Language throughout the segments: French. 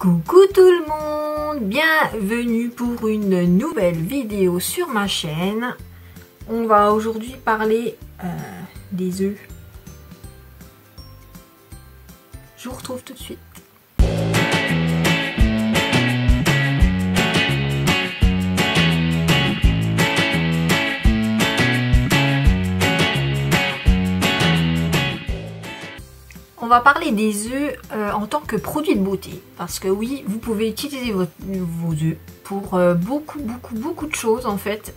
Coucou tout le monde, bienvenue pour une nouvelle vidéo sur ma chaîne. On va aujourd'hui parler des œufs. Je vous retrouve tout de suite. On va parler des œufs en tant que produit de beauté. Parce que oui, vous pouvez utiliser vos œufs pour beaucoup de choses en fait.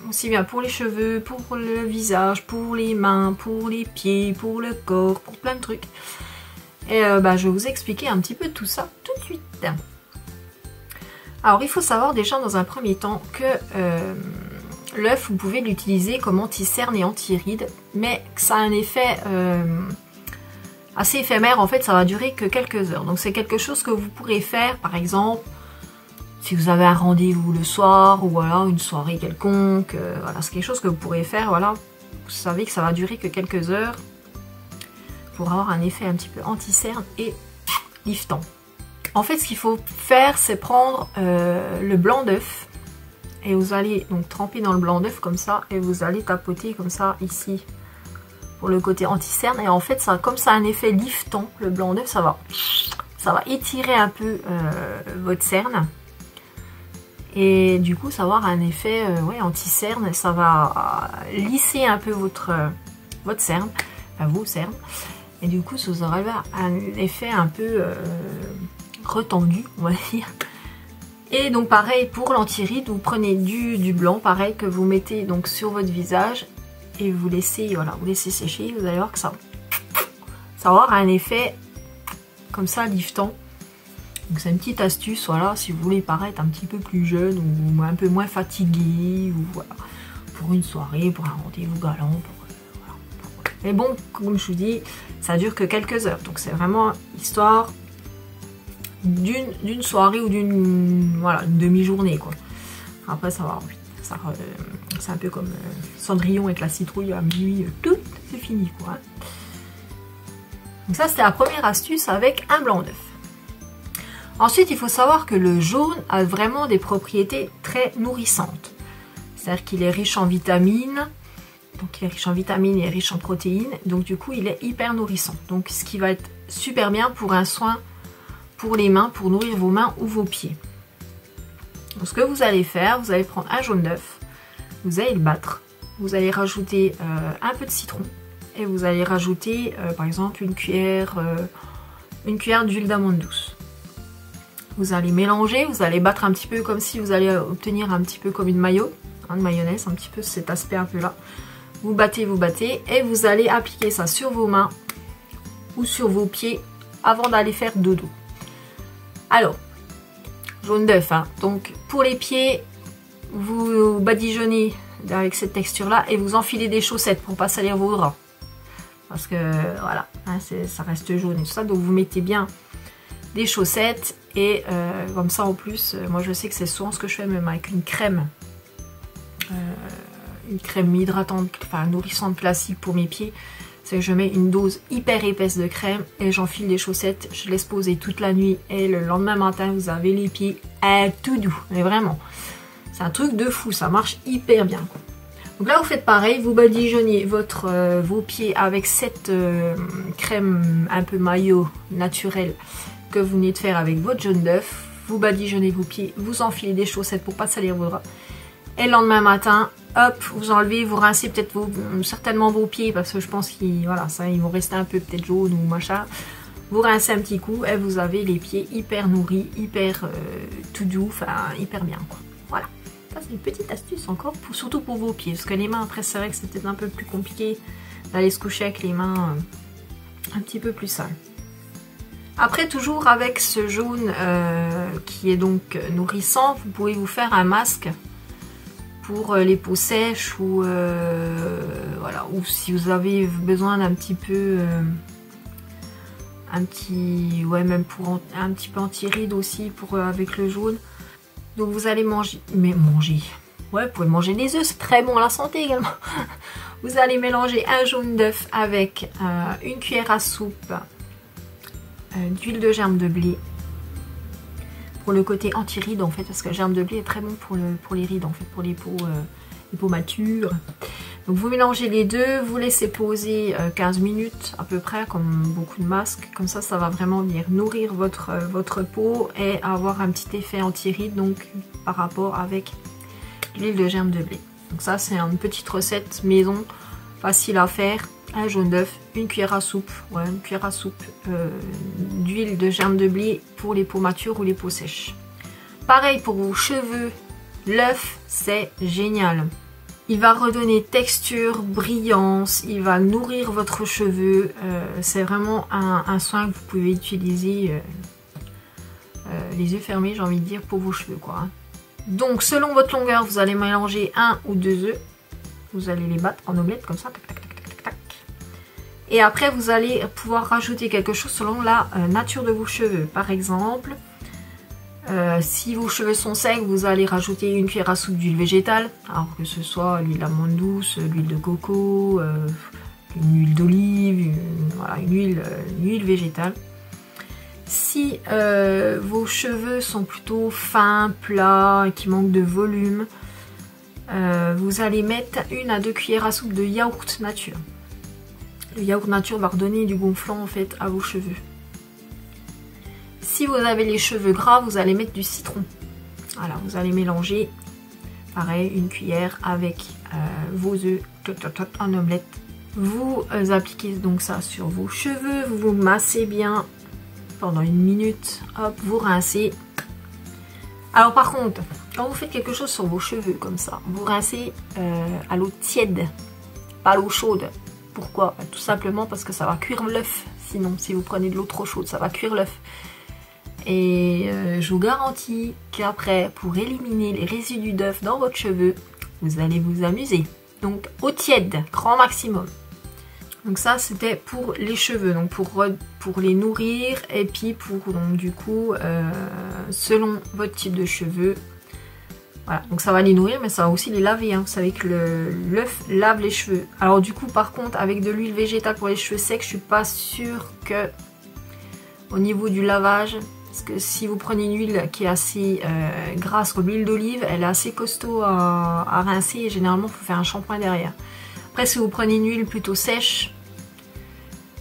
Aussi bien pour les cheveux, pour le visage, pour les mains, pour les pieds, pour le corps, pour plein de trucs. Et je vais vous expliquer un petit peu tout ça tout de suite. Alors il faut savoir déjà dans un premier temps que l'œuf, vous pouvez l'utiliser comme anti-cerne et anti-rides, mais que ça a un effet assez éphémère. En fait, ça va durer que quelques heures. Donc c'est quelque chose que vous pourrez faire, par exemple, si vous avez un rendez-vous le soir, ou voilà, une soirée quelconque. Voilà, c'est quelque chose que vous pourrez faire, voilà. Vous savez que ça va durer que quelques heures pour avoir un effet un petit peu anti-cerne et liftant. En fait, ce qu'il faut faire, c'est prendre le blanc d'œuf et vous allez donc tremper dans le blanc d'œuf comme ça et vous allez tapoter comme ça ici pour le côté anti-cerne. Et en fait, ça, comme ça a un effet liftant, le blanc d'œuf, ça va étirer un peu votre cerne. Et du coup, ça va avoir un effet anti-cerne. Ça va lisser un peu votre cerne, enfin vos cernes. Et du coup, ça vous aura un effet un peu retendu, on va dire. Et donc pareil pour l'anti-ride, vous prenez du blanc, pareil, que vous mettez donc sur votre visage. Et vous laissez, voilà, vous laissez sécher, vous allez voir que ça va avoir un effet comme ça, liftant. Donc c'est une petite astuce, voilà, si vous voulez paraître un petit peu plus jeune ou un peu moins fatigué, ou voilà, pour une soirée, pour un rendez-vous galant. Voilà. Mais bon, comme je vous dis, ça dure que quelques heures, donc c'est vraiment histoire d'une soirée ou d'une une demi-journée, quoi. Après ça va vite. C'est un peu comme Cendrillon avec la citrouille à minuit, tout c'est fini quoi. Donc ça c'était la première astuce avec un blanc d'œuf. Ensuite il faut savoir que le jaune a vraiment des propriétés très nourrissantes. C'est-à-dire qu'il est riche en vitamines, donc il est riche en vitamines et riche en protéines, donc du coup il est hyper nourrissant. Donc ce qui va être super bien pour un soin pour les mains, pour nourrir vos mains ou vos pieds. Donc ce que vous allez faire, vous allez prendre un jaune d'œuf, vous allez le battre, vous allez rajouter un peu de citron et vous allez rajouter par exemple une cuillère d'huile d'amande douce. Vous allez mélanger, vous allez battre un petit peu comme si vous allez obtenir un petit peu comme une mayonnaise, un petit peu cet aspect un peu là. Vous battez et vous allez appliquer ça sur vos mains ou sur vos pieds avant d'aller faire dodo. Alors, jaune d'œuf, hein. Donc pour les pieds, vous badigeonnez avec cette texture là et vous enfilez des chaussettes pour pas salir vos draps. Parce que voilà, hein, ça reste jaune et tout ça, donc vous mettez bien des chaussettes et comme ça en plus, moi je sais que c'est souvent ce que je fais même avec une crème hydratante, enfin nourrissante classique pour mes pieds. C'est que je mets une dose hyper épaisse de crème et j'enfile des chaussettes, je laisse poser toute la nuit et le lendemain matin vous avez les pieds tout doux, mais vraiment c'est un truc de fou, ça marche hyper bien quoi. Donc là vous faites pareil, vous badigeonnez vos pieds avec cette crème un peu maillot naturelle que vous venez de faire avec votre jaune d'œuf, vous badigeonnez vos pieds, vous enfilez des chaussettes pour pas salir vos draps. Et le lendemain matin, hop, vous enlevez, vous rincez peut-être certainement vos pieds parce que je pense qu'ils ils vont rester un peu peut-être jaunes ou machin. Vous rincez un petit coup et vous avez les pieds hyper nourris, hyper tout doux, enfin hyper bien quoi. Voilà, ça c'est une petite astuce encore, surtout pour vos pieds parce que les mains après c'est vrai que c'est peut-être un peu plus compliqué d'aller se coucher avec les mains un petit peu plus sales. Après toujours avec ce jaune qui est donc nourrissant, vous pouvez vous faire un masque pour les peaux sèches ou voilà, ou si vous avez besoin d'un petit peu même pour un petit peu anti-rides aussi pour avec le jaune. Donc vous allez manger, ouais, vous pouvez manger des œufs, c'est très bon à la santé également. Vous allez mélanger un jaune d'œuf avec une cuillère à soupe d'huile de germe de blé, pour le côté anti-rides en fait, parce que le germe de blé est très bon pour les rides en fait, pour les peaux matures. Donc vous mélangez les deux, vous laissez poser 15 minutes à peu près, comme beaucoup de masques. Comme ça va vraiment venir nourrir votre peau et avoir un petit effet anti-rides, donc par rapport avec l'huile de germe de blé. Donc ça c'est une petite recette maison, facile à faire. Un jaune d'œuf, une cuillère à soupe, d'huile de germe de blé pour les peaux matures ou les peaux sèches. Pareil pour vos cheveux, l'œuf c'est génial. Il va redonner texture, brillance, il va nourrir votre cheveu. C'est vraiment un soin que vous pouvez utiliser les yeux fermés, j'ai envie de dire, pour vos cheveux, quoi. Hein. Donc selon votre longueur, vous allez mélanger 1 ou 2 œufs. Vous allez les battre en omelette comme ça. Tac, tac, tac, tac, tac. Et après, vous allez pouvoir rajouter quelque chose selon la nature de vos cheveux. Par exemple, si vos cheveux sont secs, vous allez rajouter une cuillère à soupe d'huile végétale. Alors que ce soit l'huile d'amande douce, l'huile de coco, une huile d'olive, voilà, une huile végétale. Si vos cheveux sont plutôt fins, plats, qui manquent de volume, vous allez mettre 1 à 2 cuillères à soupe de yaourt nature. Le yaourt nature va redonner du gonflant en fait à vos cheveux. Si vous avez les cheveux gras, vous allez mettre du citron. Voilà, vous allez mélanger, pareil, 1 cuillère avec vos œufs en omelette. Vous appliquez donc ça sur vos cheveux, vous vous massez bien pendant 1 minute, hop, vous rincez. Alors par contre, quand vous faites quelque chose sur vos cheveux comme ça, vous rincez à l'eau tiède, pas à l'eau chaude. Pourquoi? Tout simplement parce que ça va cuire l'œuf. Sinon, si vous prenez de l'eau trop chaude, ça va cuire l'œuf. Et je vous garantis qu'après, pour éliminer les résidus d'œuf dans votre cheveu, vous allez vous amuser. Donc eau tiède, grand maximum. Donc ça c'était pour les cheveux, donc pour les nourrir et puis pour donc du coup selon votre type de cheveux. Voilà, donc ça va les nourrir mais ça va aussi les laver, hein. Vous savez que l'œuf lave les cheveux. Alors du coup par contre avec de l'huile végétale pour les cheveux secs, je suis pas sûre que au niveau du lavage, parce que si vous prenez une huile qui est assez grasse comme l'huile d'olive, elle est assez costaud à rincer et généralement il faut faire un shampoing derrière. Après si vous prenez une huile plutôt sèche,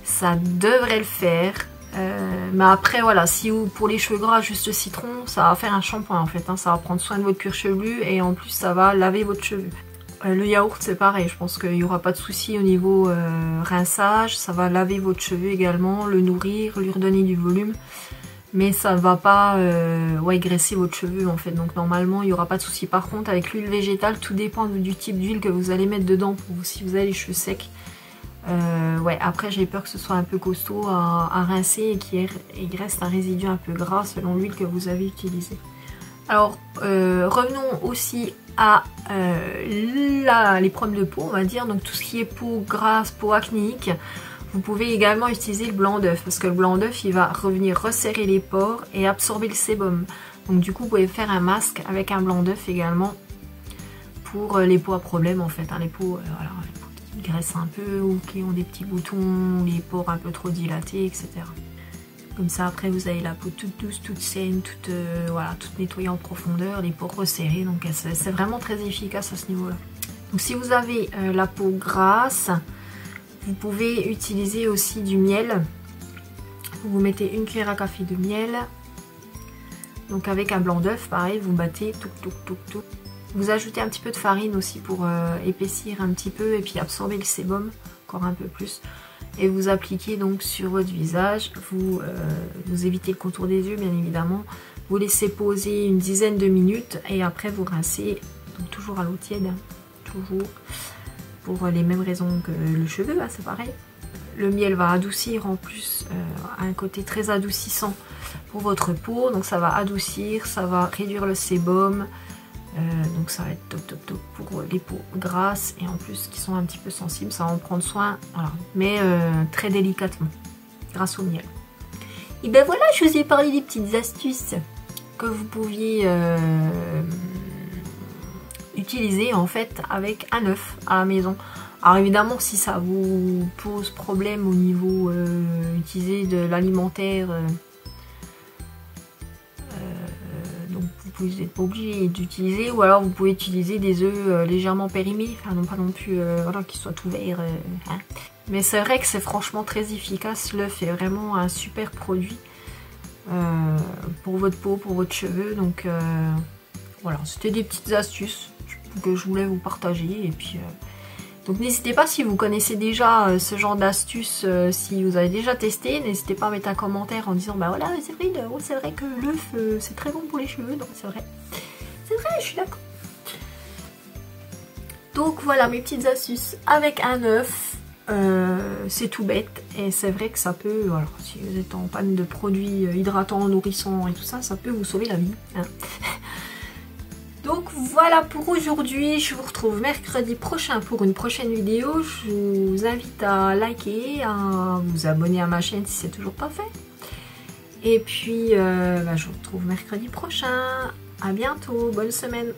ça devrait le faire. Mais après voilà, si vous pour les cheveux gras juste le citron, ça va faire un shampoing en fait, hein. Ça va prendre soin de votre cuir chevelu et en plus ça va laver votre cheveu. Le yaourt c'est pareil, je pense qu'il n'y aura pas de souci au niveau rinçage, ça va laver votre cheveu également, le nourrir, lui redonner du volume. Mais ça ne va pas graisser votre cheveu en fait, donc normalement il n'y aura pas de souci. Par contre avec l'huile végétale, tout dépend du type d'huile que vous allez mettre dedans pour vous, si vous avez les cheveux secs. Ouais, après j'ai peur que ce soit un peu costaud à rincer et qu'il reste un résidu un peu gras selon l'huile que vous avez utilisée. Alors revenons aussi à les problèmes de peau, on va dire, donc tout ce qui est peau grasse, peau acnéique. Vous pouvez également utiliser le blanc d'œuf parce que le blanc d'œuf il va revenir resserrer les pores et absorber le sébum. Donc du coup vous pouvez faire un masque avec un blanc d'œuf également pour les peaux à problème en fait, hein, les peaux qui graissent un peu ou qui ont des petits boutons, les pores un peu trop dilatés, etc. Comme ça après vous avez la peau toute douce, toute saine, toute nettoyée en profondeur, les pores resserrés, donc c'est vraiment très efficace à ce niveau là. Donc si vous avez la peau grasse, vous pouvez utiliser aussi du miel. Vous mettez 1 cuillère à café de miel. Donc avec un blanc d'œuf, pareil, vous battez, tout. Vous ajoutez un petit peu de farine aussi pour épaissir un petit peu et puis absorber le sébum encore un peu plus. Et vous appliquez donc sur votre visage. Vous évitez le contour des yeux bien évidemment. Vous laissez poser une dizaine de minutes et après vous rincez, donc toujours à l'eau tiède, toujours. Pour les mêmes raisons que le cheveu, hein, c'est pareil. Le miel va adoucir en plus, un côté très adoucissant pour votre peau. Donc ça va adoucir, ça va réduire le sébum. Donc ça va être top pour les peaux grasses et en plus qui sont un petit peu sensibles. Ça va en prendre soin, voilà, mais très délicatement, grâce au miel. Et ben voilà, je vous ai parlé des petites astuces que vous pouviez utiliser en fait avec un œuf à la maison. Alors évidemment si ça vous pose problème au niveau utiliser de l'alimentaire vous n'êtes pas obligé d'utiliser, ou alors vous pouvez utiliser des œufs légèrement périmés, enfin non pas non plus voilà, qu'ils soient tout verts. Hein. Mais c'est vrai que c'est franchement très efficace, l'œuf est vraiment un super produit pour votre peau, pour votre cheveux, donc voilà, c'était des petites astuces que je voulais vous partager, et puis donc n'hésitez pas si vous connaissez déjà ce genre d'astuces, si vous avez déjà testé, n'hésitez pas à mettre un commentaire en disant bah voilà c'est vrai que l'œuf c'est très bon pour les cheveux, donc c'est vrai, je suis d'accord. Donc voilà mes petites astuces avec un œuf, c'est tout bête et c'est vrai que ça peut, voilà, si vous êtes en panne de produits hydratants, nourrissants et tout ça, ça peut vous sauver la vie. Hein. Donc voilà pour aujourd'hui, je vous retrouve mercredi prochain pour une prochaine vidéo. Je vous invite à liker, à vous abonner à ma chaîne si c'est toujours pas fait. Et puis je vous retrouve mercredi prochain. À bientôt, bonne semaine.